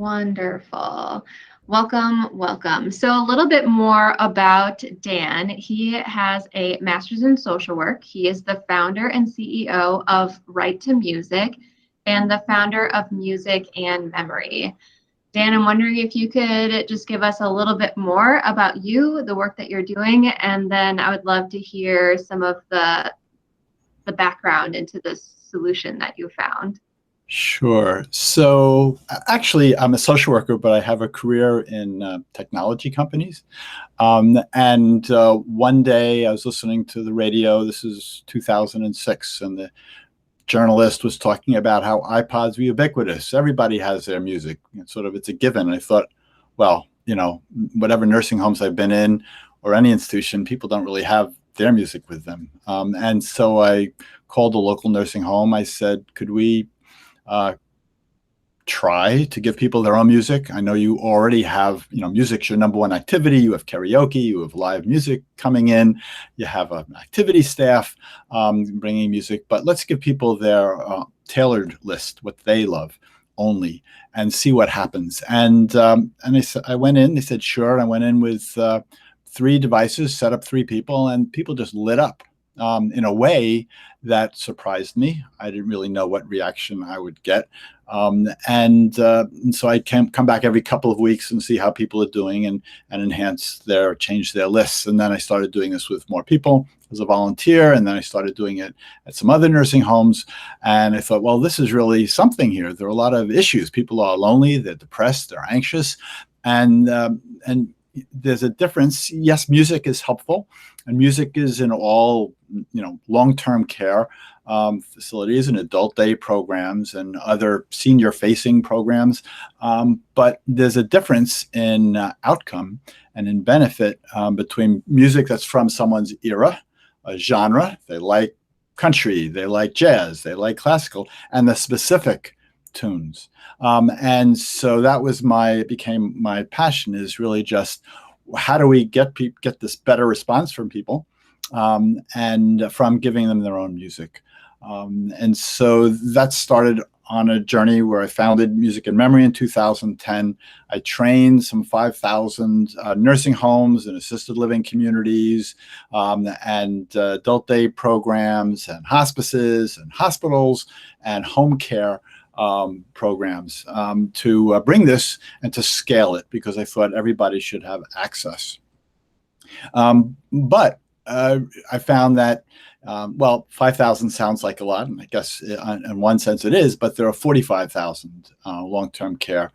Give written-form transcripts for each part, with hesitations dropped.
Wonderful. Welcome, welcome. So a little bit more about Dan. He has a master's in social work. He is the founder and CEO of Right to Music and the founder of Music and Memory. Dan, I'm wondering if you could just give us a little bit more about you, the work that you're doing, and then I would love to hear some of the background into this solution that you found. Sure. So actually, I'm a social worker, but I have a career in technology companies. And one day I was listening to the radio. This is 2006, and the journalist was talking about how iPods were ubiquitous. Everybody has their music. It's a given. And I thought, well, whatever nursing homes I've been in or any institution, people don't really have their music with them. And so I called a local nursing home. I said, could we try to give people their own music? I know you already have, music's your number one activity. You have karaoke, you have live music coming in, you have an activity staff bringing music, but let's give people their tailored list, what they love only, and see what happens. And I went in, they said, sure. I went in with 3 devices, set up 3 people, and people just lit up in a way that surprised me. I didn't really know what reaction I would get. And so I can come back every couple of weeks and see how people are doing and change their lists. And then I started doing this with more people as a volunteer. And then I started doing it at some other nursing homes. And I thought, well, this is really something here. There are a lot of issues. People are lonely, they're depressed, they're anxious. And there's a difference. Yes, music is helpful, and music is in all, long-term care facilities and adult day programs and other senior-facing programs. But there's a difference in outcome and in benefit between music that's from someone's era, a genre. They like country, they like jazz, they like classical, and the specific tunes. And so that was became my passion, is really just how do we get this better response from people and from giving them their own music. And so that started on a journey where I founded Music and Memory in 2010. I trained some 5,000 nursing homes and assisted living communities and adult day programs and hospices and hospitals and home care programs to bring this and to scale it, because I thought everybody should have access. But I found that, 5,000 sounds like a lot, and I guess in one sense it is, but there are 45,000 long-term care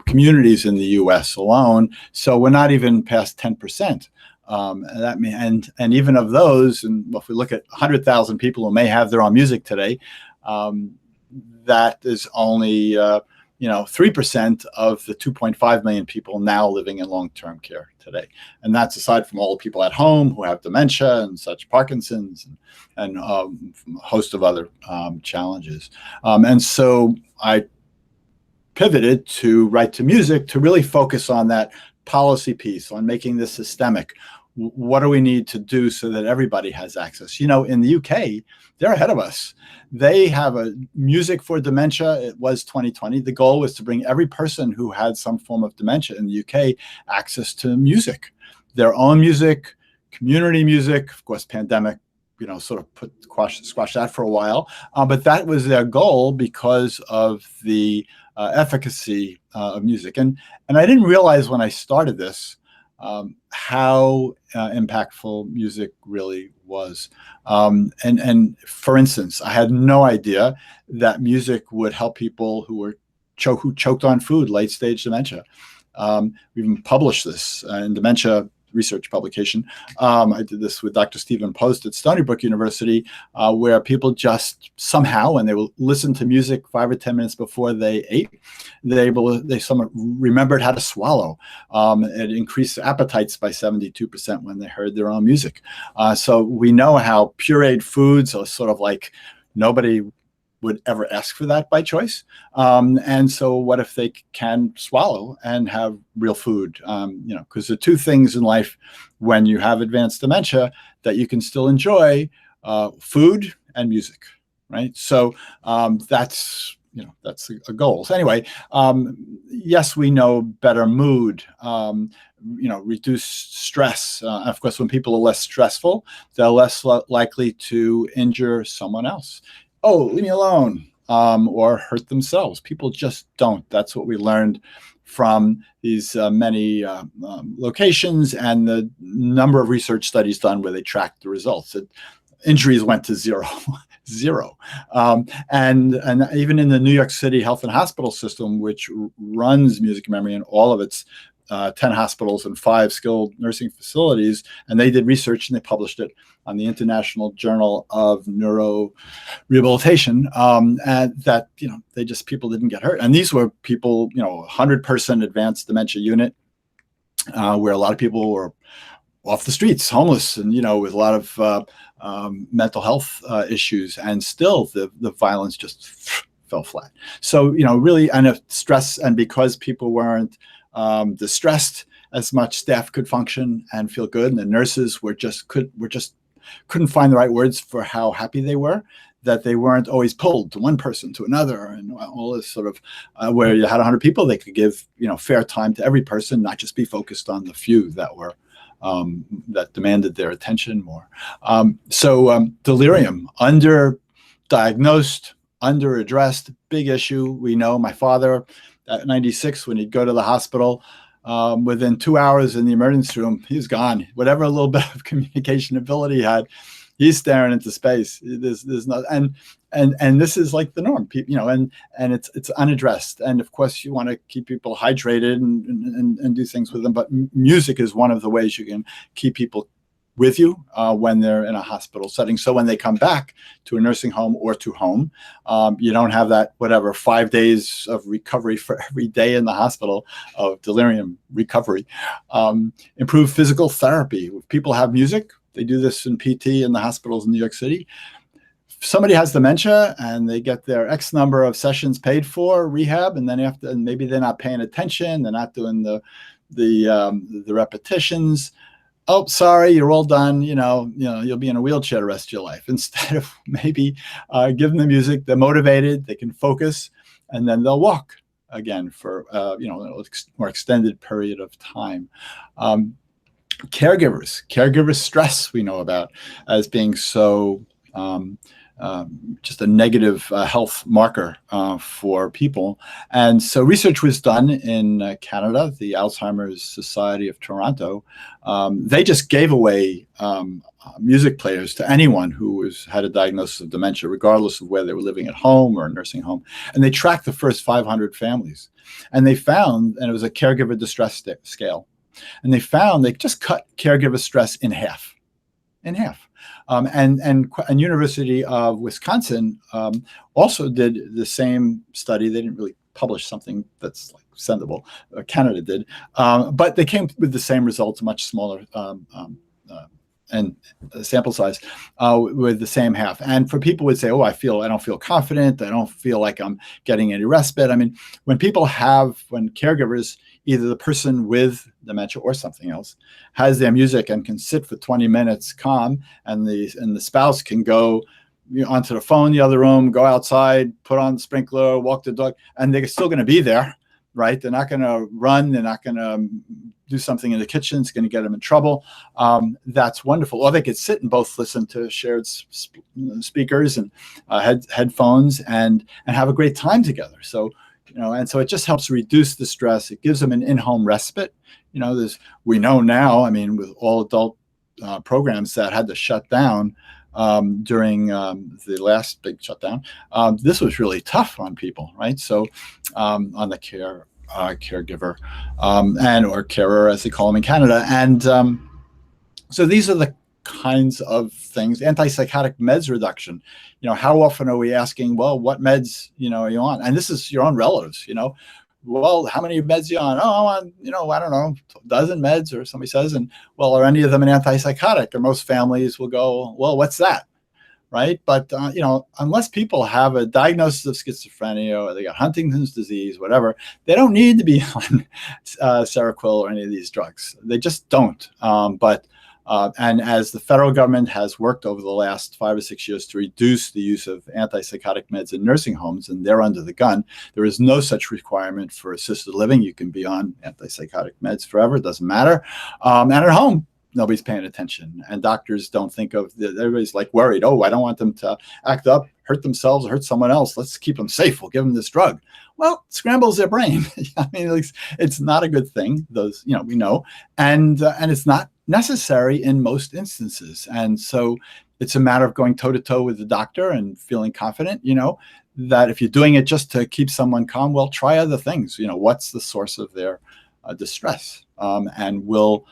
communities in the U.S. alone. So we're not even past 10%. And even of those, and if we look at 100,000 people who may have their own music today, that is only 3% of the 2.5 million people now living in long-term care today. And that's aside from all the people at home who have dementia and such, Parkinson's, and a host of other challenges. And so I pivoted to Right to Music to really focus on that policy piece, on making this systemic. What do we need to do so that everybody has access? In the UK, they're ahead of us. They have a music for dementia. It was 2020. The goal was to bring every person who had some form of dementia in the UK access to music, their own music, community music. Of course, pandemic, sort of squash that for a while. But that was their goal because of the efficacy of music. And I didn't realize when I started this how impactful music really was. And for instance, I had no idea that music would help people who choked on food, late stage dementia. We even published this in dementia research publication. I did this with Dr. Stephen Post at Stony Brook University, where people just somehow, when they will listen to music 5 or 10 minutes before they ate, they somewhat remembered how to swallow. It increased appetites by 72% when they heard their own music. So we know how pureed foods are sort of like nobody would ever ask for that by choice. And so what if they can swallow and have real food? Because the 2 things in life when you have advanced dementia that you can still enjoy, food and music, right? So that's that's a goal. So anyway, yes, we know better mood, reduce stress. Of course, when people are less stressful, they're less likely to injure someone else. Oh, leave me alone, or hurt themselves. People just don't. That's what we learned from these many locations and the number of research studies done where they tracked the results. Injuries went to zero. Zero. And even in the New York City Health and Hospital System, which runs music memory in all of its 10 hospitals and 5 skilled nursing facilities, and they did research and they published it on the International Journal of Neurorehabilitation, and that, people didn't get hurt. And these were people, 100-person advanced dementia unit, where a lot of people were off the streets, homeless, and, with a lot of mental health issues, and still the violence just fell flat. So, really, and if stress, and because people weren't distressed as much, staff could function and feel good, and the nurses couldn't find the right words for how happy they were, that they weren't always pulled to one person to another, and all this sort of where you had 100 people, they could give fair time to every person, not just be focused on the few that were that demanded their attention more. So delirium, underdiagnosed, underaddressed, big issue. We know my father at 96, when he'd go to the hospital, within 2 hours in the emergency room, he's gone. Whatever little bit of communication ability he had, he's staring into space. There's not, and this is like the norm, and it's unaddressed. And of course, you want to keep people hydrated and do things with them. But music is one of the ways you can keep people with you when they're in a hospital setting. So when they come back to a nursing home or to home, you don't have that 5 days of recovery for every day in the hospital of delirium recovery. Improve physical therapy. If people have music, they do this in PT in the hospitals in New York City. If somebody has dementia and they get their X number of sessions paid for rehab, and then and maybe they're not paying attention, they're not doing the repetitions. Oh, sorry, you're all done. You'll be in a wheelchair the rest of your life. Instead of maybe give them the music, they're motivated, they can focus, and then they'll walk again for a more extended period of time. Caregivers stress we know about as being so just a negative health marker for people. And so research was done in Canada, the Alzheimer's Society of Toronto. They just gave away music players to anyone who had a diagnosis of dementia, regardless of whether they were living at home or a nursing home. And they tracked the first 500 families. And they found, and it was a caregiver distress scale, and they found they just cut caregiver stress in half. And University of Wisconsin also did the same study. They didn't really publish something that's like sendable. Canada did, but they came with the same results, much smaller and sample size, with the same half. And for people would say, "Oh, I don't feel confident. I don't feel like I'm getting any respite." I mean, when caregivers, either the person with dementia or something else, has their music and can sit for 20 minutes calm, and the spouse can go onto the phone in the other room, go outside, put on the sprinkler, walk the dog, and they're still going to be there, right? They're not going to run. They're not going to do something in the kitchen. It's going to get them in trouble. That's wonderful. Or they could sit and both listen to shared speakers and headphones and have a great time together. So, and so it just helps reduce the stress. It gives them an in-home respite. We know now, I mean, with all adult programs that had to shut down during the last big shutdown, this was really tough on people, right? So on the caregiver or carer, as they call them in Canada. And so these are the kinds of things. Antipsychotic meds reduction. How often are we asking, well, what meds, are you on? And this is your own relatives, well, how many meds are you on? Oh, I'm on, I don't know, a dozen meds, or somebody says, and well, are any of them an antipsychotic? And most families will go, well, what's that? Right. But, unless people have a diagnosis of schizophrenia or they got Huntington's disease, whatever, they don't need to be on Seroquel or any of these drugs. They just don't. But And as the federal government has worked over the last 5 or 6 years to reduce the use of antipsychotic meds in nursing homes, and they're under the gun, there is no such requirement for assisted living. You can be on antipsychotic meds forever. It doesn't matter. And at home, nobody's paying attention. And doctors don't think of, everybody's like worried, oh, I don't want them to act up, hurt themselves, or hurt someone else. Let's keep them safe. We'll give them this drug. Well, it scrambles their brain. I mean, it's not a good thing. Those, we know, and it's not necessary in most instances. And so it's a matter of going toe to toe with the doctor and feeling confident, that if you're doing it just to keep someone calm, well, try other things. What's the source of their distress? And will,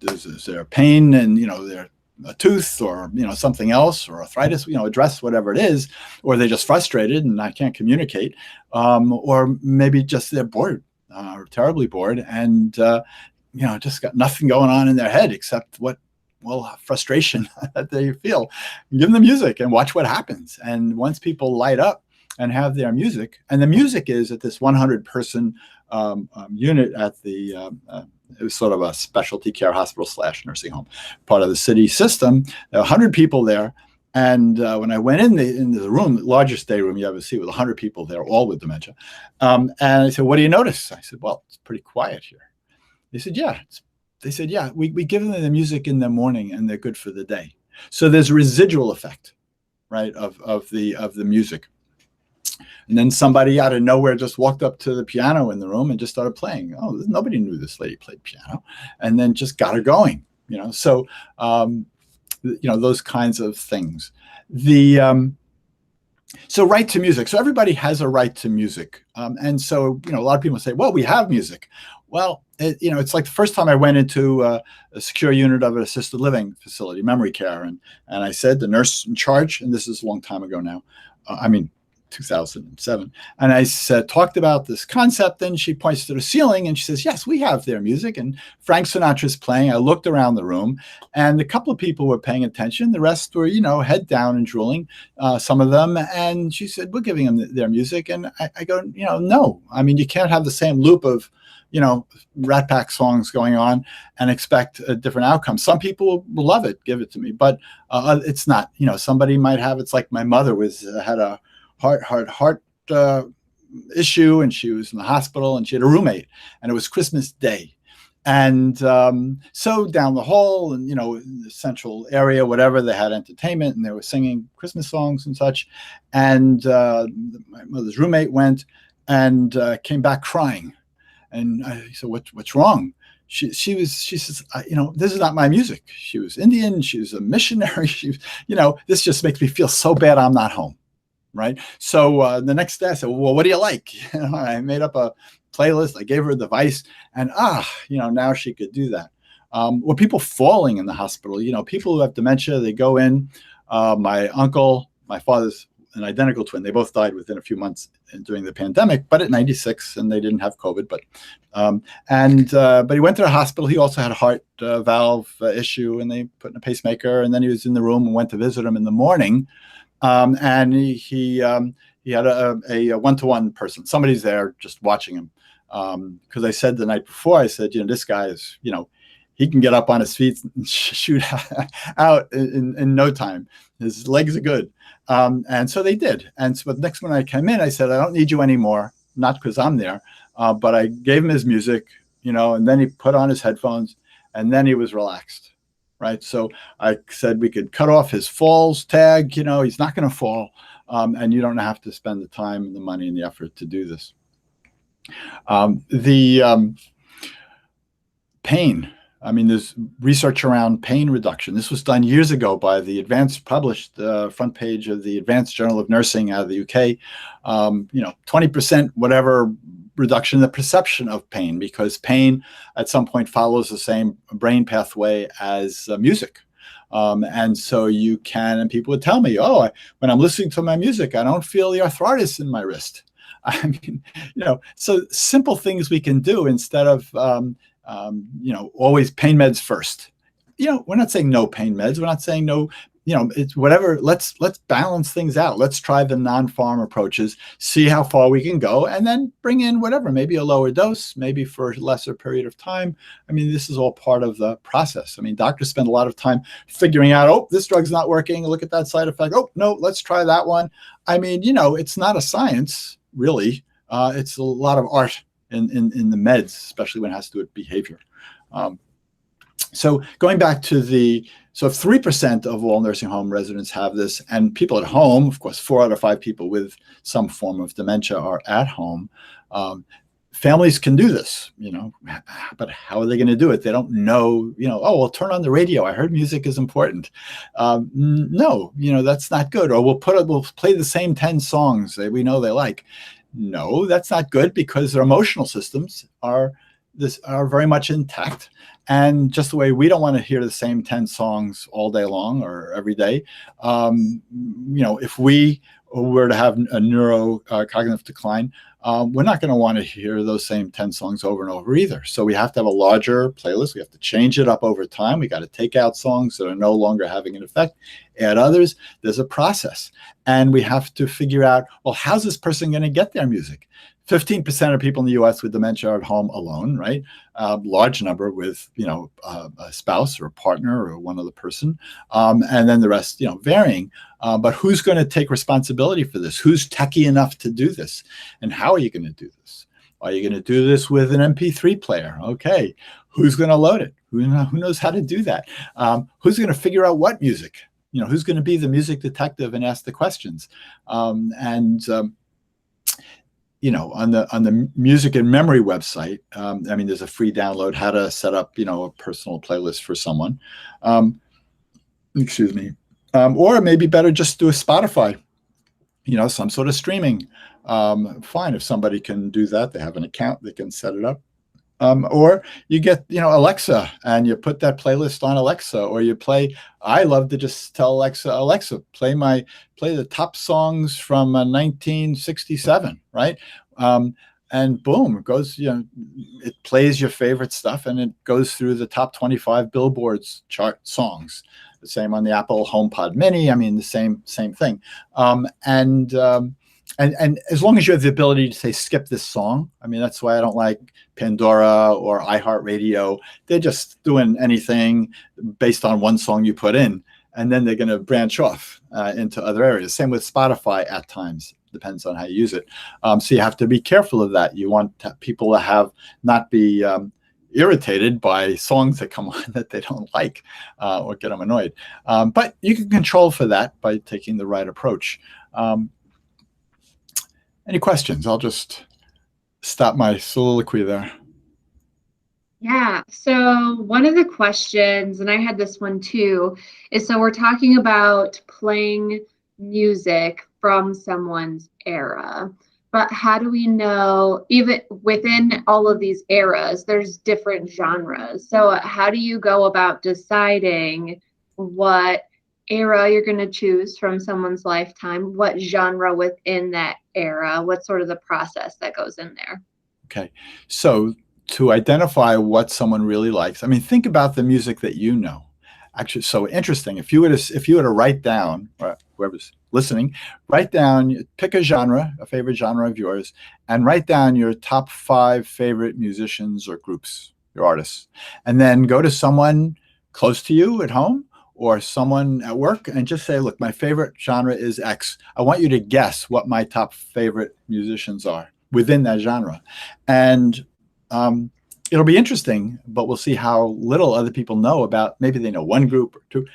is there pain and, their a tooth or something else or arthritis, address whatever it is, or they're just frustrated and I can't communicate, or maybe just they're bored, or terribly bored, and just got nothing going on in their head except frustration that they feel. Give them music and watch what happens. And once people light up and have their music, and the music is at this 100-person unit at the it was sort of a specialty care hospital / nursing home, part of the city system. There were 100 people there. And when I went into the room, the largest day room you ever see, with 100 people there, all with dementia. And I said, what do you notice? I said, well, it's pretty quiet here. They said, yeah. They said, yeah, we give them the music in the morning and they're good for the day. So there's a residual effect, right, of the music. And then somebody out of nowhere just walked up to the piano in the room and just started playing. Oh, nobody knew this lady played piano, and then just got her going. So those kinds of things. So right to music. So everybody has a right to music, and so a lot of people say, well, we have music. Well, it's like the first time I went into a secure unit of an assisted living facility, memory care, and I said, the nurse in charge, and this is a long time ago now, 2007. And I talked about this concept, and she points to the ceiling and she says, yes, we have their music. And Frank Sinatra's playing. I looked around the room and a couple of people were paying attention. The rest were, head down and drooling, some of them. And she said, we're giving them their music. And I go, no. I mean, you can't have the same loop of, Rat Pack songs going on and expect a different outcome. Some people will love it, give it to me, but it's not, somebody might have, it's like my mother had a heart issue, and she was in the hospital, and she had a roommate, and it was Christmas Day. And so down the hall and, in the central area, whatever, they had entertainment and they were singing Christmas songs and such. And my mother's roommate went and came back crying. And I said, what's wrong? She says, this is not my music. She was Indian. She was a missionary. This just makes me feel so bad I'm not home. Right. So the next day I said, well, what do you like? I made up a playlist. I gave her a device, and now she could do that. Were people falling in the hospital? People who have dementia, they go in. My uncle, my father's an identical twin. They both died within a few months during the pandemic, but at 96, and they didn't have COVID. But he went to the hospital. He also had a heart valve issue, and they put in a pacemaker. And then he was in the room and went to visit him in the morning. And he had a one-to-one person. Somebody's there just watching him. Because I said the night before, I said, this guy is, he can get up on his feet and shoot out in no time. His legs are good. And so they did. And so the next when I came in, I said, I don't need you anymore. Not because I'm there, but I gave him his music, and then he put on his headphones, and then he was relaxed. Right. So I said we could cut off his falls tag. He's not going to fall. And you don't have to spend the time and the money and the effort to do this. The pain. There's research around pain reduction. This was done years ago by published front page of the Advanced Journal of Nursing out of the UK. 20% whatever reduction in the perception of pain, because pain at some point follows the same brain pathway as music. And so you can, and people would tell me, when I'm listening to my music, I don't feel the arthritis in my wrist. So simple things we can do instead of, always pain meds first. We're not saying no pain meds. We're not saying no, it's whatever. Let's balance things out. Let's try the non-farm approaches, see how far we can go, and then bring in whatever, maybe a lower dose, maybe for a lesser period of time. I mean, this is all part of the process. I mean, doctors spend a lot of time figuring out, oh, this drug's not working. Look at that side effect. Oh, no, let's try that one. I mean, it's not a science, really. It's a lot of art in the meds, especially when it has to do with behavior. So going back to so 3% of all nursing home residents have this, and people at home, of course, 4 out of 5 people with some form of dementia are at home. Families can do this, but how are they going to do it? They don't know, oh, well, turn on the radio. I heard music is important. No, that's not good. Or we'll play the same 10 songs that we know they like. No, that's not good, because their emotional systems are very much intact. And just the way we don't want to hear the same 10 songs all day long or every day, if we were to have a neurocognitive decline, we're not going to want to hear those same 10 songs over and over either. So we have to have a larger playlist. We have to change it up over time. We got to take out songs that are no longer having an effect, add others. There's a process. And we have to figure out, well, how's this person going to get their music? 15% of people in the U.S. with dementia are at home alone, right? Large number with, a spouse or a partner or one other person. And then the rest, varying. But who's going to take responsibility for this? Who's techie enough to do this? And how are you going to do this? Are you going to do this with an MP3 player? Okay. Who's going to load it? Who knows how to do that? Who's going to figure out what music? Who's going to be the music detective and ask the questions? On the music and memory website, there's a free download how to set up, a personal playlist for someone. Excuse me. Or maybe better just do a Spotify, some sort of streaming. Fine, if somebody can do that, they have an account, they can set it up. Or you get, Alexa, and you put that playlist on Alexa, or I love to just tell Alexa, play the top songs from 1967, right? And boom, it goes, it plays your favorite stuff, and it goes through the top 25 Billboard's chart songs. The same on the Apple HomePod Mini. The same thing. And as long as you have the ability to say, skip this song, that's why I don't like Pandora or iHeartRadio. They're just doing anything based on one song you put in, and then they're going to branch off into other areas. Same with Spotify at times. Depends on how you use it. So you have to be careful of that. You want people to not be irritated by songs that come on that they don't like or get them annoyed. But you can control for that by taking the right approach. Any questions? I'll just stop my soliloquy there. Yeah. So one of the questions, and I had this one too, is so we're talking about playing music from someone's era, but how do we know, even within all of these eras, there's different genres. So how do you go about deciding what era you're going to choose from someone's lifetime, what genre within that era, what's sort of the process that goes in there? Okay. So to identify what someone really likes, think about the music that you know. Actually, so interesting. If you were to write down, or whoever's listening, write down, pick a genre, a favorite genre of yours, and write down your top 5 favorite musicians or groups, your artists, and then go to someone close to you at home or someone at work and just say, look, my favorite genre is X. I want you to guess what my top favorite musicians are within that genre. And it'll be interesting, but we'll see how little other people know about. Maybe they know one group or two.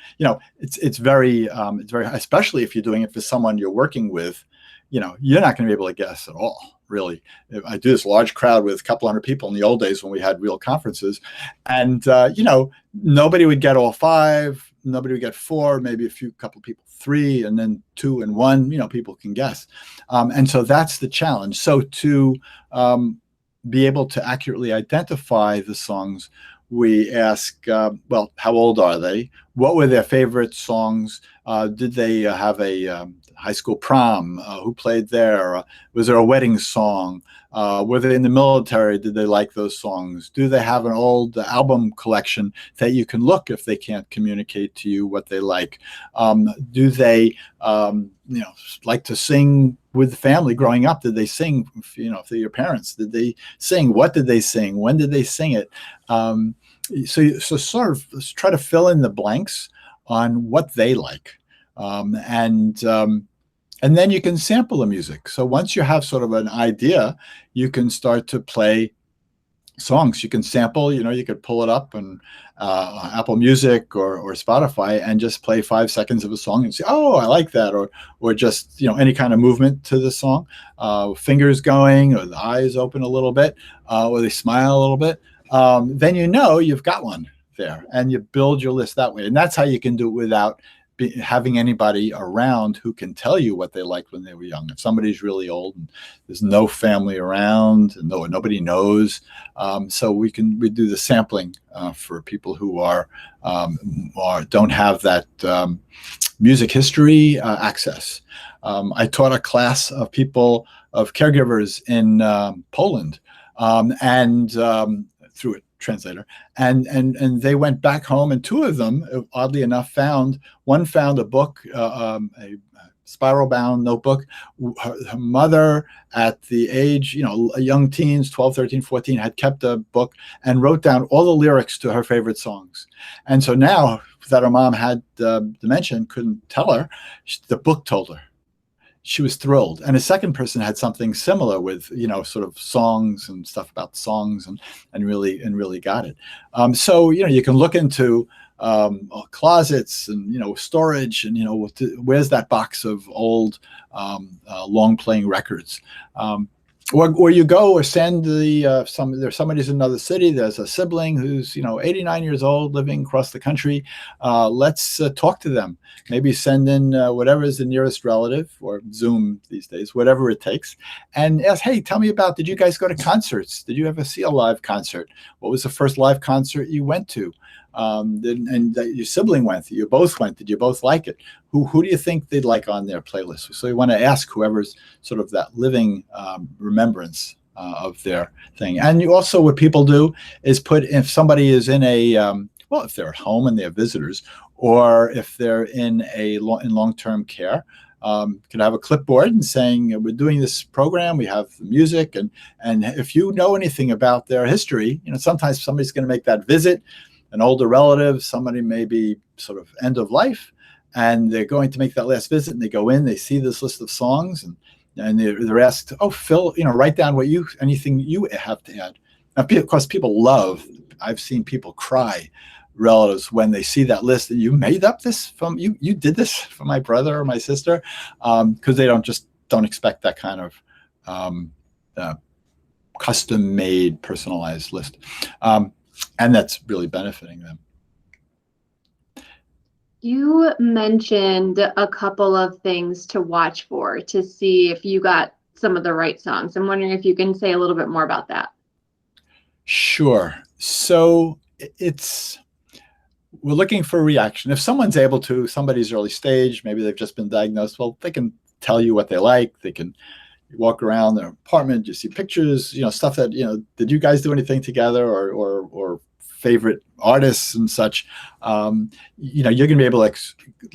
It's very, especially if you're doing it for someone you're working with, you're not going to be able to guess at all, really. I do this large crowd with a couple hundred people in the old days when we had real conferences, and nobody would get all 5. Nobody would get 4, maybe couple people 3, and then 2 and 1. People can guess, and so that's the challenge. So to be able to accurately identify the songs, we ask, well, how old are they? What were their favorite songs? Did they have a high school prom? Who played there? Was there a wedding song? Were they in the military? Did they like those songs? Do they have an old album collection that you can look if they can't communicate to you what they like? Do they, like to sing with the family growing up? Did they sing, for your parents? Did they sing? What did they sing? When did they sing it? So sort of try to fill in the blanks on what they like. And then you can sample the music. So once you have sort of an idea, you can start to play songs. You can sample, you could pull it up and Apple Music or Spotify and just play 5 seconds of a song and say, oh, I like that. Or just, any kind of movement to the song, fingers going, or the eyes open a little bit, or they smile a little bit. Then you've got one there, and you build your list that way. And that's how you can do it without having anybody around who can tell you what they liked when they were young. If somebody's really old and there's no family around and nobody knows, so we do the sampling for people who don't have that music history access. I taught a class of caregivers in Poland, and through a translator, and they went back home, and 2 of them, oddly enough, found a book, a spiral bound notebook. Her mother, at the age, young teens, 12, 13, 14, had kept a book and wrote down all the lyrics to her favorite songs. And so now that her mom had dementia and couldn't tell her, the book told her. She was thrilled. And a second person had something similar with, sort of songs and stuff about songs, and really got it. So, you can look into closets and, storage, and, where's that box of old long playing records? Or you go or send there's somebody's in another city. There's a sibling who's 89 years old living across the country. Let's talk to them. Maybe send in whatever is the nearest relative, or Zoom these days, whatever it takes, and ask, hey, tell me about, did you guys go to concerts? Did you ever see a live concert? What was the first live concert you went to? And that your sibling went, you both went, did you both like it? Who do you think they'd like on their playlist? So you want to ask whoever's sort of that living remembrance of their thing. And you also, what people do is if somebody is in if they're at home and they have visitors, or if they're in long-term care, could have a clipboard and saying, we're doing this program, we have the music, and if you know anything about their history, sometimes somebody's going to make that visit, an older relative, somebody may be sort of end of life, and they're going to make that last visit, and they go in, they see this list of songs, and they're asked, oh, Phil, write down anything you have to add. Now, of course, people love, I've seen people cry, relatives, when they see that list, and you made up this from, you did this for my brother or my sister, because they don't expect that kind of custom-made, personalized list. And that's really benefiting them. You mentioned a couple of things to watch for to see if you got some of the right songs. I'm wondering if you can say a little bit more about that. Sure. So we're looking for a reaction. If someone's able to, somebody's early stage, maybe they've just been diagnosed, well, they can tell you what they like. They can walk around their apartment, you see pictures, stuff that, did you guys do anything together, or favorite artists and such. You're going to be able to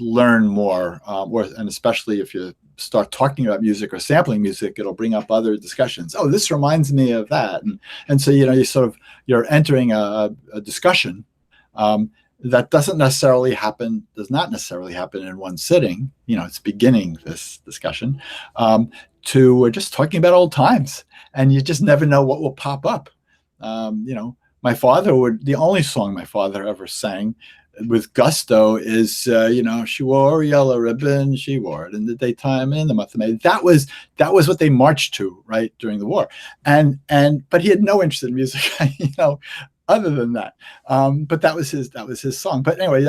learn more, and especially if you start talking about music or sampling music, it'll bring up other discussions. Oh, this reminds me of that. And so, you're entering a discussion that does not necessarily happen in one sitting. It's beginning this discussion to just talking about old times, and you just never know what will pop up. My father the only song my father ever sang with gusto is, she wore a yellow ribbon, she wore it in the daytime in the month of May. That was what they marched to, right, during the war. But he had no interest in music, other than that. But that was his song. But anyway,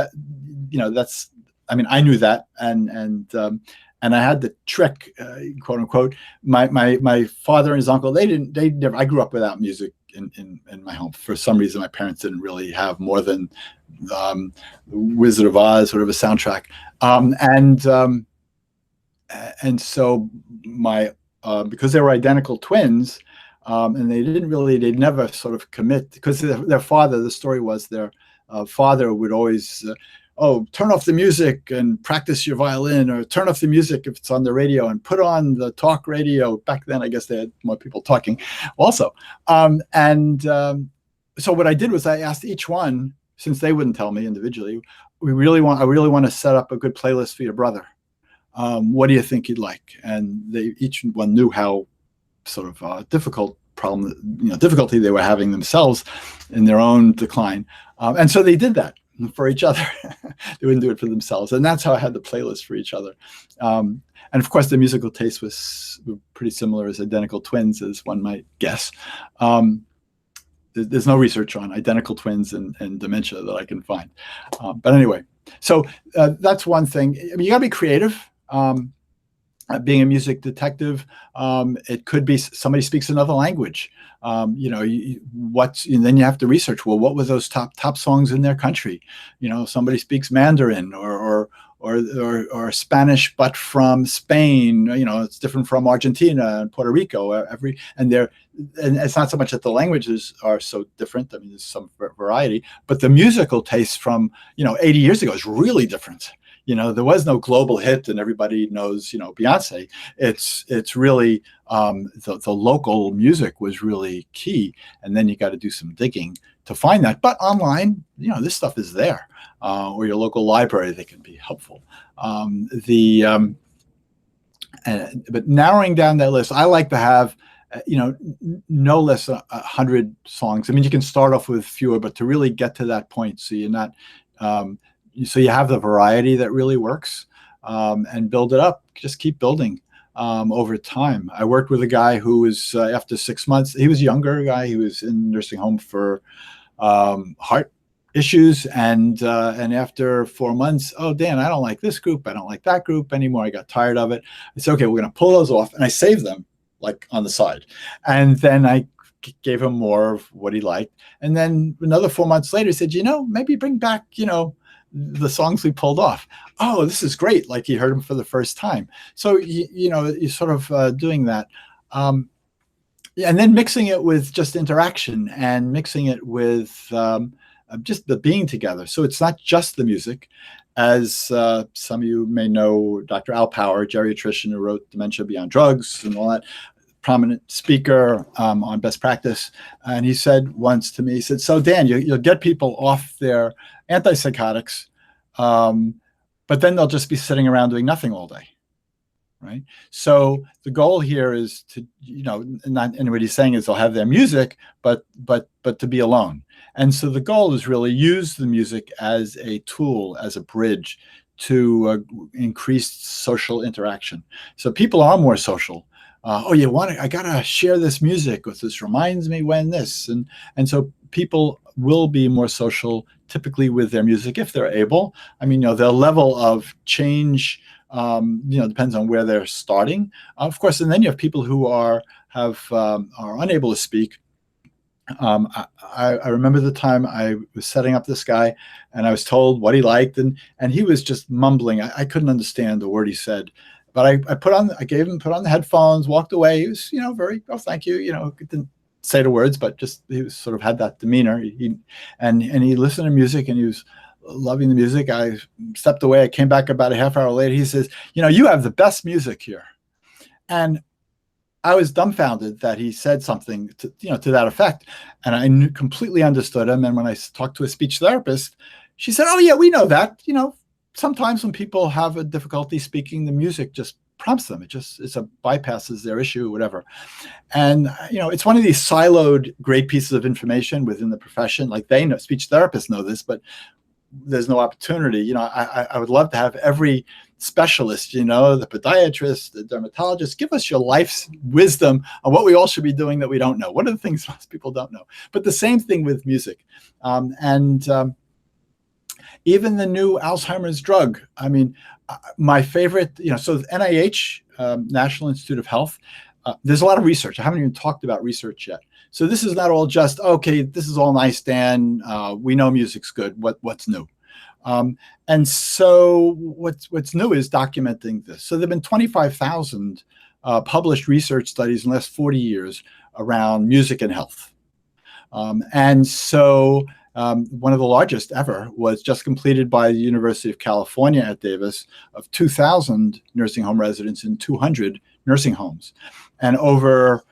I knew that, and I had the trick, quote unquote. My father and his uncle, they never. I grew up without music in my home. For some reason, my parents didn't really have more than Wizard of Oz, sort of a soundtrack. And so my because they were identical twins, and they'd never sort of commit, because their father, the story was their father would always, oh, turn off the music and practice your violin, or turn off the music if it's on the radio and put on the talk radio. Back then, I guess they had more people talking also. So what I did was I asked each one, since they wouldn't tell me individually, I really want to set up a good playlist for your brother. What do you think he'd like? And each one knew how sort of difficulty they were having themselves in their own decline. And so they did that for each other. They wouldn't do it for themselves. And that's how I had the playlist for each other. And of course, the musical taste was pretty similar, as identical twins, as one might guess. There's no research on identical twins and dementia that I can find. But anyway, so that's one thing. I mean, you got to be creative. Being a music detective, it could be somebody speaks another language. And then you have to research, well, what were those top songs in their country? Somebody speaks Mandarin or Spanish, but from Spain. It's different from Argentina and Puerto Rico. And it's not so much that the languages are so different. I mean, there's some variety, but the musical taste from 80 years ago is really different. There was no global hit and everybody knows, Beyonce. It's really the local music was really key. And then you got to do some digging to find that. But online, this stuff is there, or your local library, they can be helpful. But narrowing down that list, I like to have, no less than 100 songs. I mean, you can start off with fewer, but to really get to that point, so you're not, so you have the variety that really works, and build it up. Just keep building over time. I worked with a guy who was, after 6 months, he was a younger guy. He was in nursing home for heart issues. And after 4 months, oh, Dan, I don't like this group. I don't like that group anymore. I got tired of it. I said, okay, we're going to pull those off. And I saved them like on the side. And then I gave him more of what he liked. And then another 4 months later, he said, maybe bring back, the songs we pulled off. Oh, this is great. Like he heard them for the first time. So, you're sort of doing that. And then mixing it with just interaction and mixing it with just the being together. So it's not just the music. As some of you may know, Dr. Al Power, geriatrician who wrote Dementia Beyond Drugs and all that, prominent speaker on best practice. And he said once to me, he said, so Dan, you'll get people off their antipsychotics, but then they'll just be sitting around doing nothing all day, right? So the goal here is to, not, and what he's saying is they'll have their music, but to be alone. And so the goal is really use the music as a tool, as a bridge to increase social interaction. So people are more social. I gotta share this music with this reminds me when this, and so people will be more social typically with their music if they're able. I mean, their level of change, depends on where they're starting, of course. And then you have people who are unable to speak. I remember the time I was setting up this guy, and I was told what he liked, and he was just mumbling. I couldn't understand the word he said. But I put on the headphones, walked away. He was, very, oh, thank you. Didn't say the words, but just, he was sort of had that demeanor. He listened to music and he was loving the music. I stepped away. I came back about a half hour later. He says, you have the best music here. And I was dumbfounded that he said something to that effect. And I completely understood him. And when I talked to a speech therapist, she said, oh yeah, we know that, sometimes when people have a difficulty speaking, the music just prompts them. Bypasses their issue or whatever. And, it's one of these siloed great pieces of information within the profession. Like they know, speech therapists know this, but there's no opportunity. I would love to have every specialist, the podiatrist, the dermatologist, give us your life's wisdom on what we all should be doing that we don't know. What are the things most people don't know? But the same thing with music. Even the new Alzheimer's drug. I mean, my favorite, so the NIH, National Institute of Health, there's a lot of research. I haven't even talked about research yet. So this is not all just, okay, this is all nice, Dan. We know music's good. What's new? And so what's new is documenting this. So there have been 25,000 published research studies in the last 40 years around music and health. And so one of the largest ever was just completed by the University of California at Davis of 2,000 nursing home residents in 200 nursing homes. And over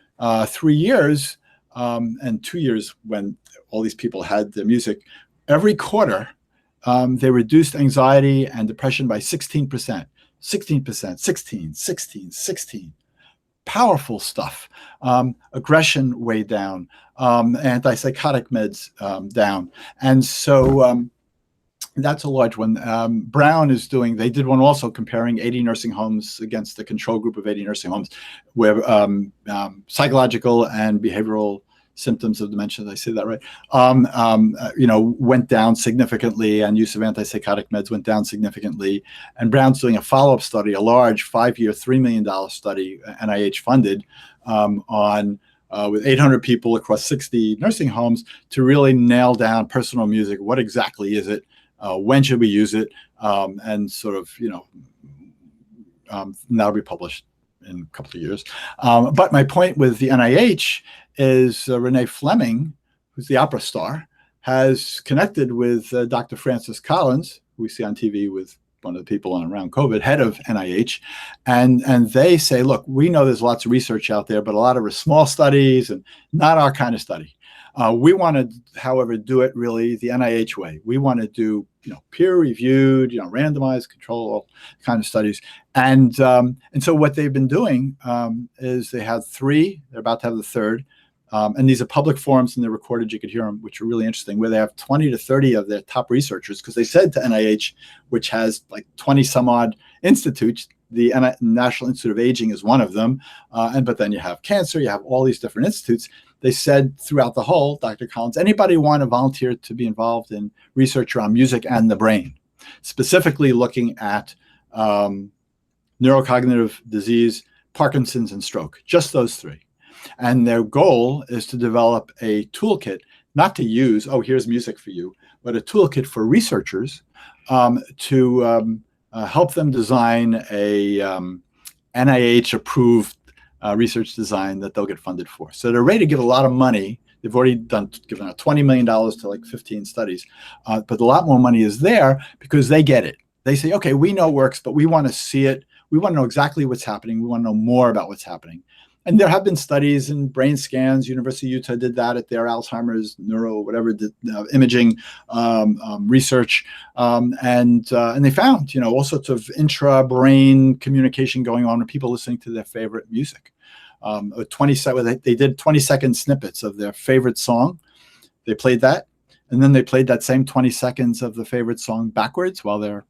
3 years and 2 years when all these people had the music, every quarter, they reduced anxiety and depression by 16%, 16%, 16. Powerful stuff. Aggression way down, antipsychotic meds down. And so that's a large one. Brown is doing, they did one also comparing 80 nursing homes against the control group of 80 nursing homes where psychological and behavioral symptoms of dementia, did I say that right? Went down significantly, and use of antipsychotic meds went down significantly. And Brown's doing a follow-up study, a large 5-year, $3 million study, NIH funded, with 800 people across 60 nursing homes to really nail down personal music. What exactly is it? When should we use it? And sort of, that'll be published in a couple of years. But my point with the NIH is Renee Fleming, who's the opera star, has connected with Dr. Francis Collins, who we see on TV with one of the people on around COVID, head of NIH. And they say, look, we know there's lots of research out there, but a lot of small studies and not our kind of study. We want to, however, do it really the NIH way. We want to do, peer-reviewed, randomized, control kind of studies. And so what they've been doing is they have 3. They're about to have the 3rd. And these are public forums, and they're recorded. You could hear them, which are really interesting, where they have 20 to 30 of their top researchers, because they said to NIH, which has like 20 some odd institutes, the National Institute of Aging is one of them. But then you have cancer, you have all these different institutes. They said throughout the whole, Dr. Collins, anybody want to volunteer to be involved in research around music and the brain, specifically looking at neurocognitive disease, Parkinson's, and stroke, just those 3. And their goal is to develop a toolkit, not to use, here's music for you, but a toolkit for researchers to help them design a NIH-approved research design that they'll get funded for. So they're ready to give a lot of money. They've already given out $20 million to like 15 studies, but a lot more money is there because they get it. They say, okay, we know it works, but we want to see it. We want to know exactly what's happening. We want to know more about what's happening. And there have been studies in brain scans. University of Utah did that at their Alzheimer's imaging research, and they found all sorts of intra-brain communication going on with people listening to their favorite music. They did 20-second snippets of their favorite song. They played that, and then they played that same 20 seconds of the favorite song backwards while they're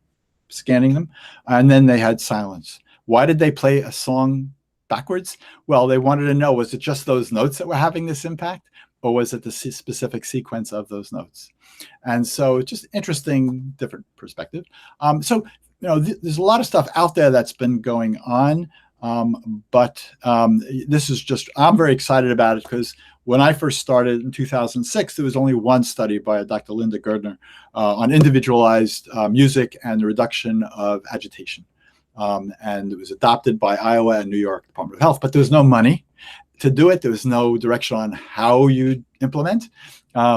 scanning them, and then they had silence. Why did they play a song backwards? Well, they wanted to know, was it just those notes that were having this impact, or was it the specific sequence of those notes? And so just interesting, different perspective. There's a lot of stuff out there that's been going on, but this is just, I'm very excited about it because when I first started in 2006, there was only one study by Dr. Linda Gerdner on individualized music and the reduction of agitation. And it was adopted by Iowa and New York Department of Health, but there was no money to do it. There was no direction on how you implement,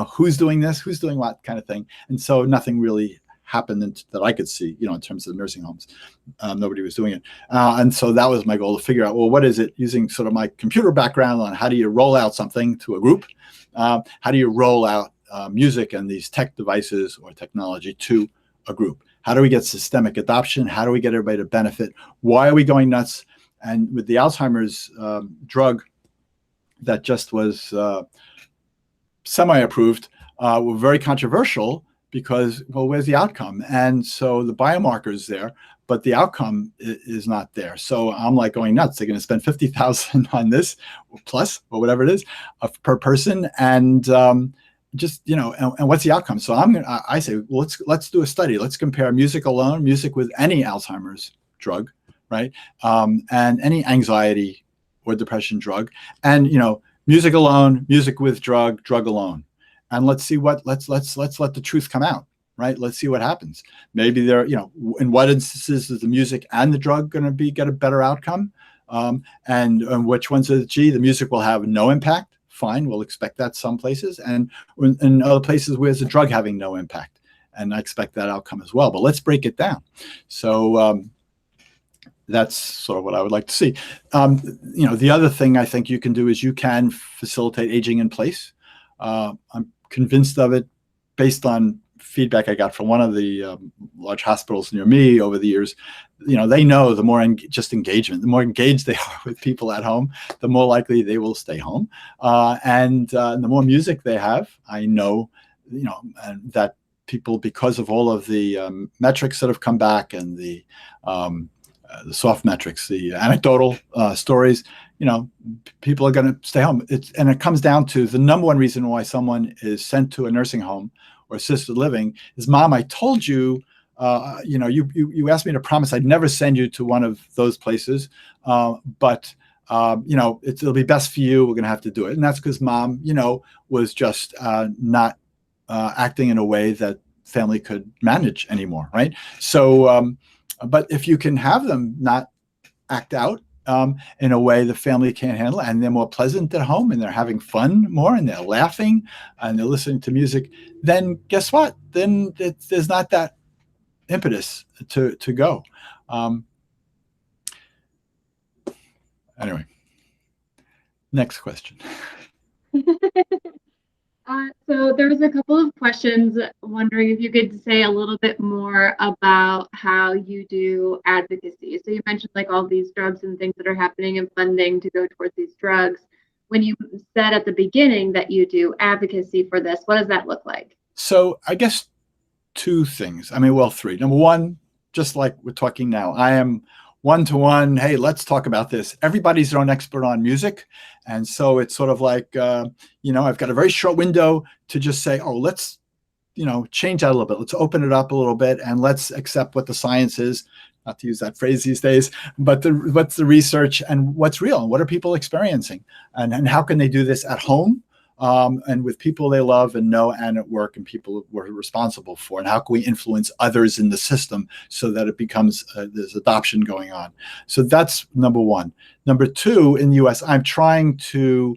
who's doing this, who's doing what kind of thing. And so nothing really happened that I could see, in terms of nursing homes. Nobody was doing it. And so that was my goal, to figure out, well, what is it, using sort of my computer background on how do you roll out something to a group? How do you roll out music and these tech devices or technology to a group? How do we get systemic adoption? How do we get everybody to benefit? Why are we going nuts? And with the Alzheimer's drug that just was semi-approved, were very controversial because, well, where's the outcome? And so the biomarker's there, but the outcome is not there. So I'm like going nuts. They're going to spend $50,000 on this, or plus, or whatever it is, per person, and just, and what's the outcome? So I say, well, let's do a study. Let's compare music alone, music with any Alzheimer's drug, right? And any anxiety or depression, drug, and music alone, music with drug, drug alone, and let's let the truth come out, right? Let's see what happens. Maybe there, in what instances is the music and the drug going to get a better outcome, and which ones are the music will have no impact. Fine, we'll expect that some places, and in other places where there's a drug having no impact, and I expect that outcome as well. But let's break it down. So that's sort of what I would like to see. The other thing I think you can do is you can facilitate aging in place. I'm convinced of it based on feedback I got from one of the large hospitals near me over the years. They know the more engagement, the more engaged they are with people at home, the more likely they will stay home. And the more music they have, I know, and that people, because of all of the metrics that have come back and the soft metrics, the anecdotal stories, people are going to stay home. And it comes down to the number one reason why someone is sent to a nursing home or assisted living is, Mom, I told you, you asked me to promise I'd never send you to one of those places, but it'll be best for you. We're going to have to do it. And that's because Mom, was just not acting in a way that family could manage anymore, right? So, but if you can have them not act out in a way the family can't handle, and they're more pleasant at home, and they're having fun more, and they're laughing, and they're listening to music, then guess what? Then there's not that impetus to go. Anyway, next question. So there was a couple of questions wondering if you could say a little bit more about how you do advocacy. So you mentioned like all these drugs and things that are happening and funding to go towards these drugs. When you said at the beginning that you do advocacy for this, what does that look like? So I guess two things. Three. Number one, just like we're talking now, I am one-to-one. Hey, let's talk about this. Everybody's their own expert on music. And so it's sort of like, I've got a very short window to just say, oh, let's, change that a little bit. Let's open it up a little bit and let's accept what the science is, not to use that phrase these days, but what's the research and what's real and what are people experiencing, and how can they do this at home? And with people they love and know, and at work, and people we're responsible for, and how can we influence others in the system so that it becomes there's adoption going on. So that's number one. Number two, in the U.S., I'm trying to,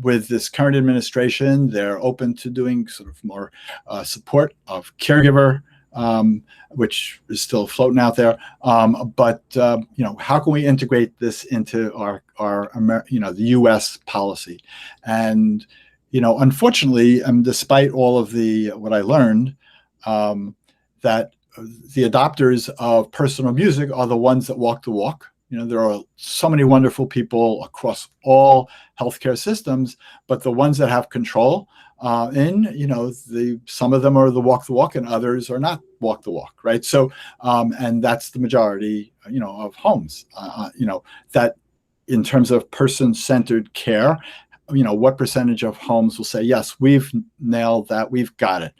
with this current administration, they're open to doing sort of more support of caregiver, which is still floating out there. But how can we integrate this into our the U.S. policy? And unfortunately, despite all of what I learned, that the adopters of personal music are the ones that walk the walk. There are so many wonderful people across all healthcare systems, but the ones that have control some of them are the walk, and others are not walk the walk, right? So, and that's the majority, of homes, that in terms of person-centered care, what percentage of homes will say, yes, we've nailed that, we've got it,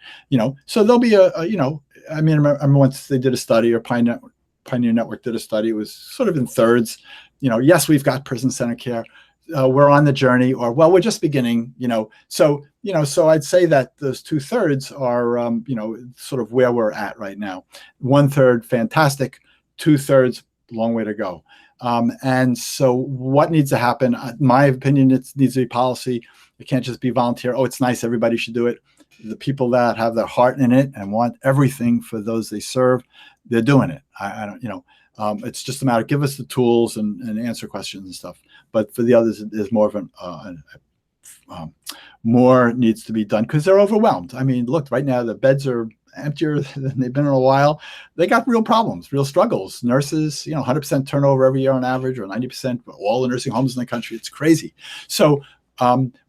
so there'll be I remember once they did a study, or Pioneer Network did a study, it was sort of in thirds, yes, we've got person-centered care. We're on the journey, or, well, we're just beginning, so I'd say that those 2/3 are, sort of where we're at right now. 1/3, fantastic. 2/3, long way to go. And so what needs to happen? My opinion, it needs to be policy. It can't just be volunteer. Oh, it's nice, everybody should do it. The people that have their heart in it and want everything for those they serve, they're doing it. I don't, it's just a matter of give us the tools and answer questions and stuff. But for the others, there's more of more needs to be done because they're overwhelmed. Look, right now the beds are emptier than they've been in a while. They got real problems, real struggles. Nurses, 100% turnover every year on average, or 90% for all the nursing homes in the country. It's crazy. So,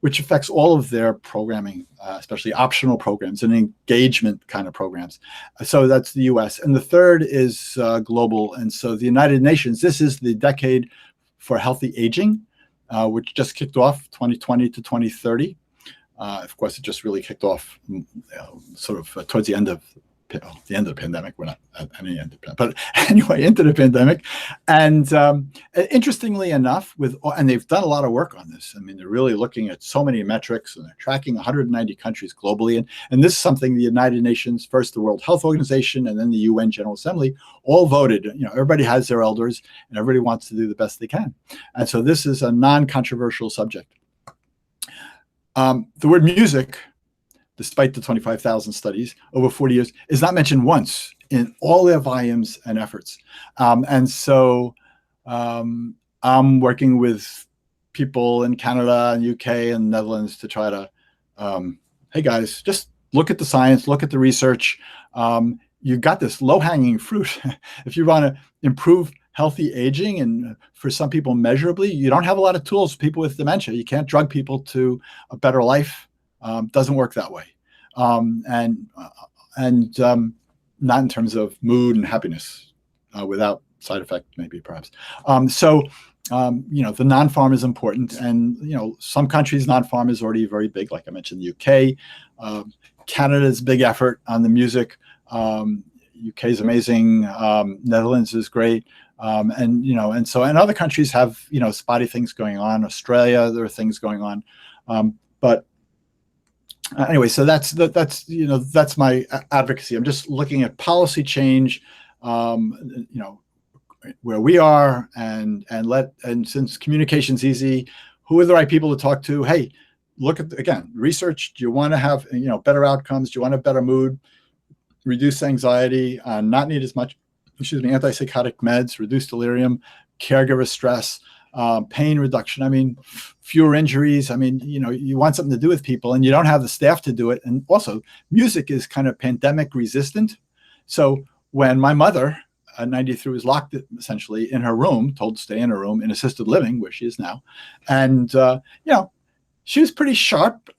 which affects all of their programming, especially optional programs and engagement kind of programs. So that's the U.S. And the third is global. And so the United Nations, this is the decade for healthy aging, which just kicked off 2020 to 2030. Of course, it just really kicked off sort of towards the end of the the end of the pandemic. We're not at any end of the pandemic, but anyway, into the pandemic. And interestingly enough, and they've done a lot of work on this. I mean, they're really looking at so many metrics, and they're tracking 190 countries globally. And this is something the United Nations, first the World Health Organization, and then the UN General Assembly all voted. Everybody has their elders, and everybody wants to do the best they can. And so this is a non-controversial subject. The word music, despite the 25,000 studies over 40 years, is not mentioned once in all their volumes and efforts. And so I'm working with people in Canada and UK and Netherlands to try to, hey guys, just look at the science, look at the research. You got this low-hanging fruit. If you want to improve healthy aging, and for some people measurably, you don't have a lot of tools for people with dementia. You can't drug people to a better life. Doesn't work that way. And not in terms of mood and happiness, without side effect, maybe perhaps. The non-farm is important. And, some countries, non-farm is already very big. Like I mentioned, the UK, Canada's big effort on the music. UK is amazing. Netherlands is great. And other countries have, spotty things going on. Australia, there are things going on. But anyway, so that's my advocacy. I'm just looking at policy change, where we are, and since communication's easy, who are the right people to talk to? Hey, look at, again, research. Do you want to have, better outcomes? Do you want a better mood? Reduce anxiety, not need as much, antipsychotic meds, reduce delirium, caregiver stress, pain reduction. I mean, fewer injuries. I mean, you want something to do with people, and you don't have the staff to do it. And also, music is kind of pandemic resistant. So when my mother, at 93, was locked essentially in her room, told to stay in her room in assisted living, where she is now, and she was pretty sharp.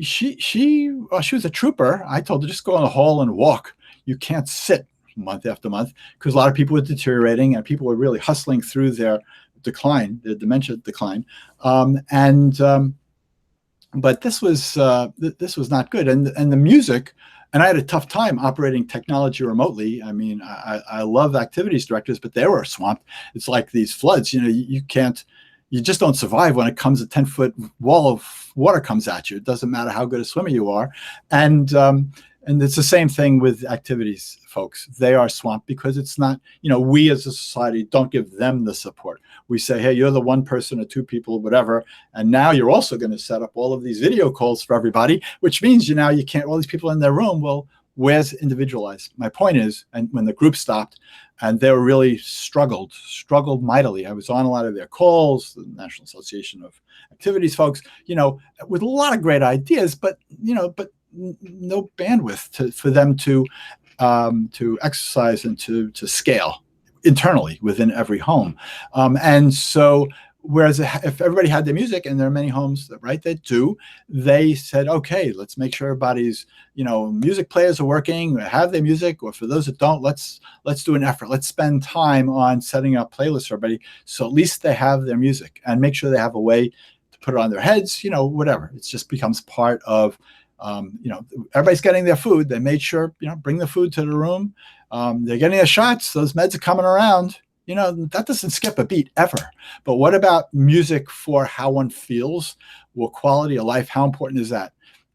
She was a trooper. I told her, just go in the hall and walk. You can't sit month after month, because a lot of people were deteriorating, and people were really hustling through their decline, their dementia decline. But this was not good. And the music, and I had a tough time operating technology remotely. I mean, I love activities directors, but they were swamped. It's like these floods. You just don't survive when it comes a 10-foot wall of water comes at you. It doesn't matter how good a swimmer you are. And it's the same thing with activities folks. They are swamped because it's not, we as a society don't give them the support. We say, hey, you're the one person or two people, whatever. And now you're also going to set up all of these video calls for everybody, which means you can't, all these people in their room. Well, where's individualized? My point is, and when the group stopped, and they were really struggled mightily. I was on a lot of their calls, the National Association of Activities folks, with a lot of great ideas, but no bandwidth for them to exercise and to scale internally within every home. And so, whereas if everybody had their music, and there are many homes that do, they said, okay, let's make sure everybody's, music players are working, have their music, or for those that don't, let's do an effort. Let's spend time on setting up playlists for everybody, so at least they have their music, and make sure they have a way to put it on their heads, whatever. It just becomes part of, everybody's getting their food. They made sure, bring the food to the room. They're getting their shots. Those meds are coming around. That doesn't skip a beat ever. But what about music for how one feels, or quality of life? How important is that?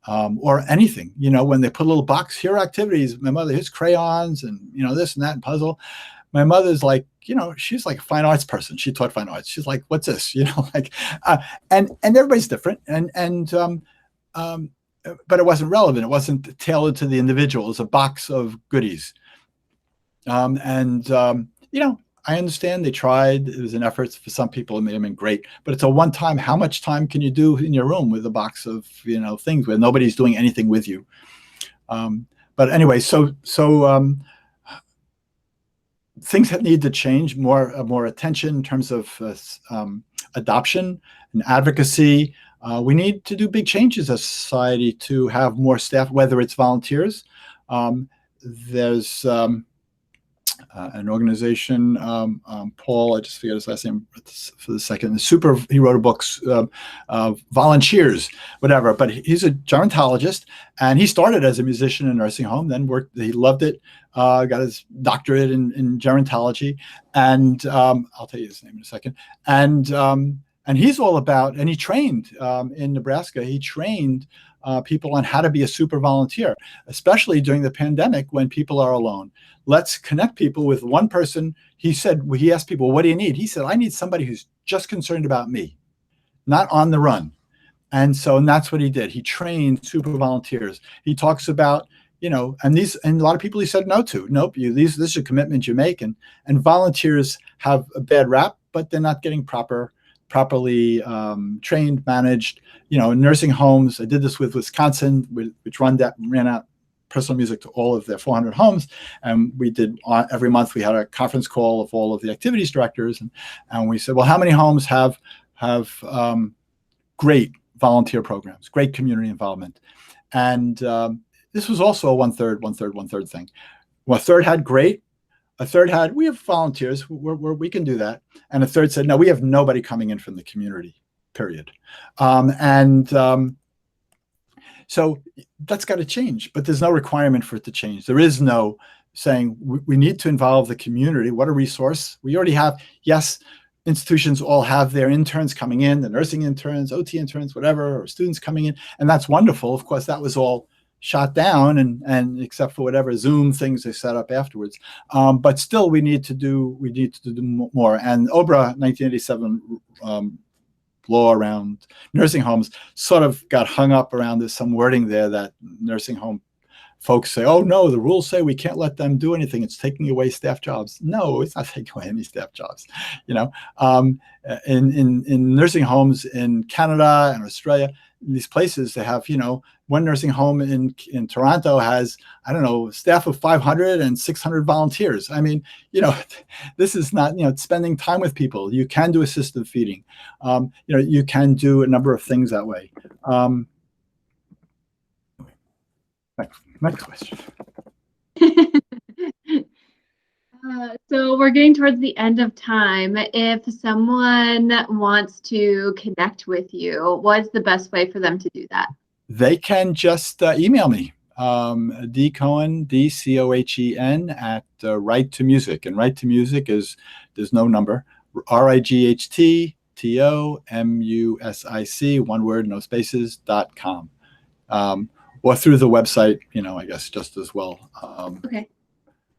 Or anything, when they put a little box, here are activities. My mother, here's crayons, and, this and that, and puzzle. My mother's like, she's like a fine arts person. She taught fine arts. She's like, what's this? And everybody's different. But it wasn't relevant. It wasn't tailored to the individual. It was a box of goodies. I understand they tried. It was an effort for some people. It may have been great, but it's a one-time. How much time can you do in your room with a box of, things where nobody's doing anything with you? But anyway, so things need to change, more attention in terms of adoption and advocacy. We need to do big changes as a society to have more staff, whether it's volunteers. There's an organization, Paul, I just forget his last name for the second, he wrote a book, Volunteers, whatever, but he's a gerontologist, and he started as a musician in a nursing home, then he loved it, got his doctorate in gerontology, and I'll tell you his name in a second, and he's all about, and he trained in Nebraska, he trained people on how to be a super volunteer, especially during the pandemic when people are alone. Let's connect people with one person. He asked people, what do you need? He said, I need somebody who's just concerned about me, not on the run. And that's what he did. He trained super volunteers. He talks about, and a lot of people he said no to. Nope, this is a commitment you make. And volunteers have a bad rap, but they're not getting properly trained, managed. In nursing homes, I did this with Wisconsin, which ran out personal music to all of their 400 homes. And we did, every month we had a conference call of all of the activities directors. And we said, well, how many homes have great volunteer programs, great community involvement? And this was also a one-third thing. Well, a third had great. A third had, we have volunteers, we can do that. And a third said, no, we have nobody coming in from the community, period. So that's got to change, but there's no requirement for it to change. There is no saying we need to involve the community. What a resource. We already have, yes, institutions all have their interns coming in, the nursing interns, OT interns, whatever, or students coming in, and that's wonderful. Of course, that was all shot down, and except for whatever Zoom things they set up afterwards. But still, we need to do more. And OBRA 1987 law around nursing homes sort of got hung up around there's some wording there that nursing home folks say, oh no, the rules say we can't let them do anything. It's taking away staff jobs. No, it's not taking away any staff jobs. In nursing homes in Canada and Australia, in these places they have, one nursing home in Toronto has, I don't know, staff of 500 and 600 volunteers. I mean, this is not, spending time with people. You can do assisted feeding. You can do a number of things that way. Next question. So we're getting towards the end of time. If someone wants to connect with you, what's the best way for them to do that? They can just email me, dcohen, DCOHEN at Right to Music. And Right to Music there's no number, RIGHTTOMUSIC, one word, no spaces, .com. Or through the website, I guess just as well. Okay.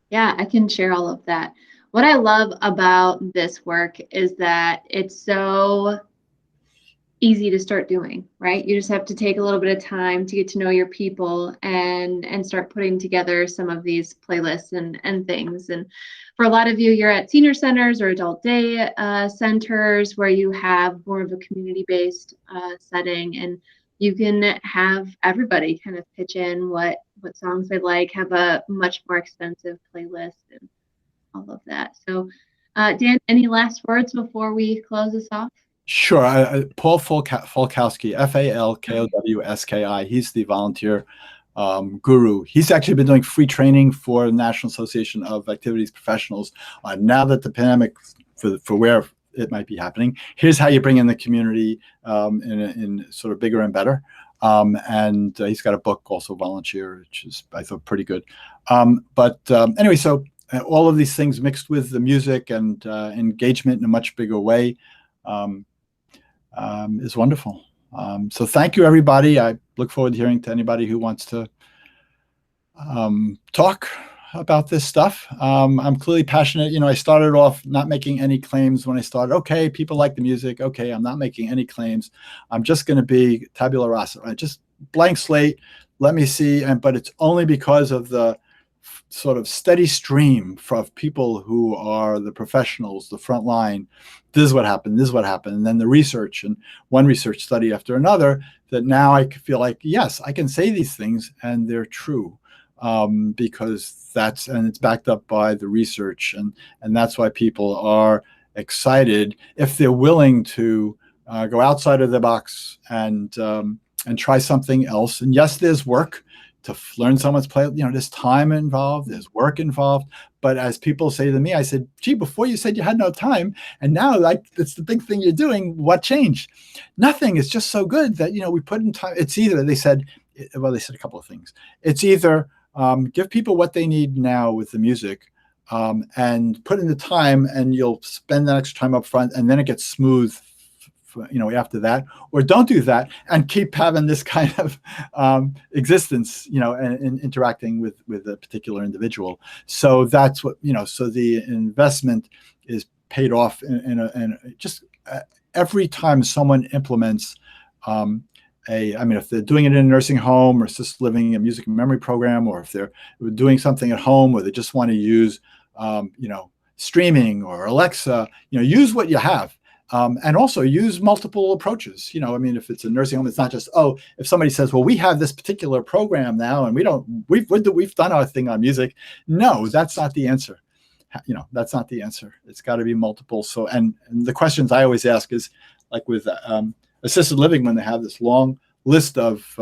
Yeah, I can share all of that. What I love about this work is that it's so easy to start doing, right? You just have to take a little bit of time to get to know your people and start putting together some of these playlists and things. And for a lot of you, you're at senior centers or adult day centers where you have more of a community-based setting, and you can have everybody kind of pitch in what songs they like, have a much more extensive playlist and all of that. So Dan, any last words before we close this off? Sure. Paul Falkowski, Falkowski. He's the volunteer guru. He's actually been doing free training for the National Association of Activities Professionals. Now that the pandemic, for where it might be happening, here's how you bring in the community in sort of bigger and better. And he's got a book also, Volunteer, which is, I thought, pretty good. Anyway, so all of these things mixed with the music and engagement in a much bigger way is wonderful. So thank you, everybody. I look forward to hearing to anybody who wants to talk about this stuff. I'm clearly passionate. I started off not making any claims when I started. Okay, people like the music. Okay, I'm not making any claims. I'm just going to be tabula rasa, right? Just blank slate. Let me see. But it's only because of the sort of steady stream of people who are the professionals, the front line. This is what happened. This is what happened. And then the research, and one research study after another, that now I feel like, yes, I can say these things and they're true. Because it's backed up by the research, and that's why people are excited if they're willing to go outside of the box and try something else. And yes, there's work. to learn someone's play. You know, there's time involved, there's work involved. But as people say to me, I said, gee, before you said you had no time, and now like it's the big thing you're doing. What changed? Nothing. It's just so good that, you know, we put in time. It's either, they said, well, they said a couple of things. It's either give people what they need now with the music, and put in the time, and you'll spend that extra time up front, and then it gets smooth, you know, after that. Or don't do that and keep having this kind of existence, you know, and interacting with a particular individual. So that's what, you know, so the investment is paid off in just every time someone implements I mean, if they're doing it in a nursing home or assisted living, a music and memory program, or if they're doing something at home where they just want to use, you know, streaming or Alexa, you know, use what you have. And also use multiple approaches. You know, I mean, if it's a nursing home, it's not just, oh, if somebody says, well, we have this particular program now and we've done our thing on music. No, that's not the answer. You know, that's not the answer. It's got to be multiple. So, and the questions I always ask is like with assisted living, when they have this long list of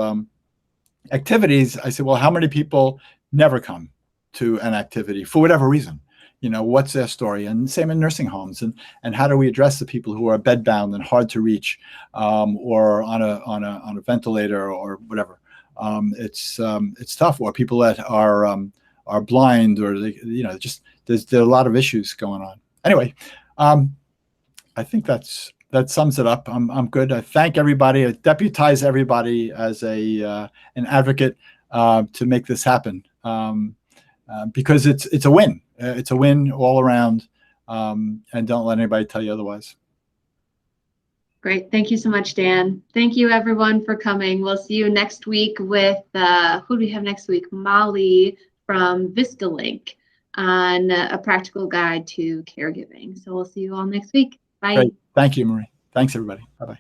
activities, I say, well, how many people never come to an activity for whatever reason? You know, what's their story? And same in nursing homes. And how do we address the people who are bedbound and hard to reach, or on a ventilator or whatever? It's tough. Or people that are blind, or they, you know, just there are a lot of issues going on. Anyway, I think that sums it up. I'm good. I thank everybody. I deputize everybody as an advocate to make this happen, because it's a win. It's a win all around, and don't let anybody tell you otherwise. Great. Thank you so much, Dan. Thank you, everyone, for coming. We'll see you next week with, who do we have next week? Molly from VistaLink on a practical guide to caregiving. So we'll see you all next week. Bye. Great. Thank you, Marie. Thanks, everybody. Bye-bye.